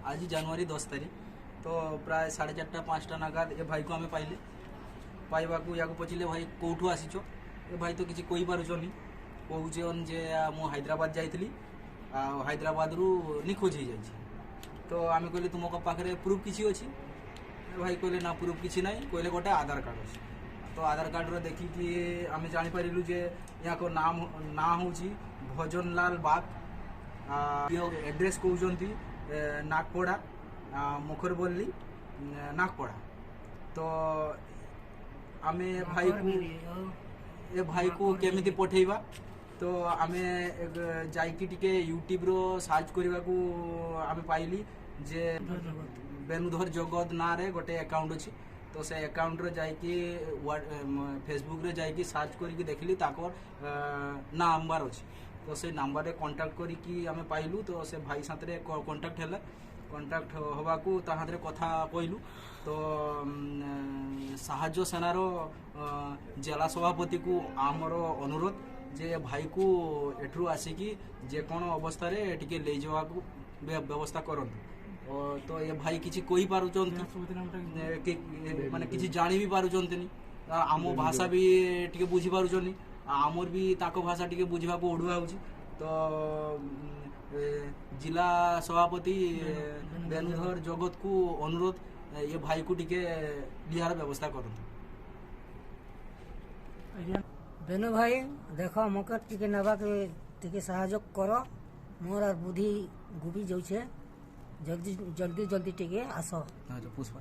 आज जनवरी 10 तारीख तो प्राय 4:30-5टा नागाद ए भाई को आम पाइले पाइबा या पचिले भाई कौटू आसीच ए भाई तो किसी कही पारुचनी कौन जे मु हैदराबाद जाइली हैदराबाद रु निखोज हो जाए तो आम कहले तुम पाखे प्रूफ किसी अच्छी भाई कहले ना प्रूफ किसी ना कहले गोटे आधार कार्ड अच्छे तो आधार कार्ड रो देखिकी आम जापरू जे यहाँ को ना हूँ भजनलाल बाग एड्रेस कहते नागपड़ा मुखरबल्ली नागपड़ा तो आम भाई को केमिति पठेबा तो आम जाइए यूट्यूब रो सर्च करने को आम पाइली जे बेनुधर जगत ना रे गोटे अकाउंट अच्छी तो से अकाउंट रे जाइए फेसबुक रे जाइए सर्च करके देखली नंबर अच्छी तो से नंबर रे कांटेक्ट करी आम पाइलु तो से भाई साथ कांटेक्ट है कांटेक्ट हवा को ताहारे कथा कहलु तो साहाज्य सेनार जिला सभापति को आमर अनुरोध जे भाई को एठू आसिकी जे कौन अवस्था रे टिके ले जावा को व्यवस्था करंतु तो ये भाई किसी कही पारुचंती माने किसी जानी भी पारुचंती आम भाषा भी टिके बुझी पारुचनी आमर भी ताको भाषा टिके बुझा को ओडुआ होची तो जिला सभापति बेनुधर जगत को अनुरोध ये भाई को टिके लिहार व्यवस्था करंतु। बेनु भाई देख मके टिके नबा के टिके सहायक कर मोर बुद्धि गुबी जाउछे जल्दी टिके आस। पुष्पा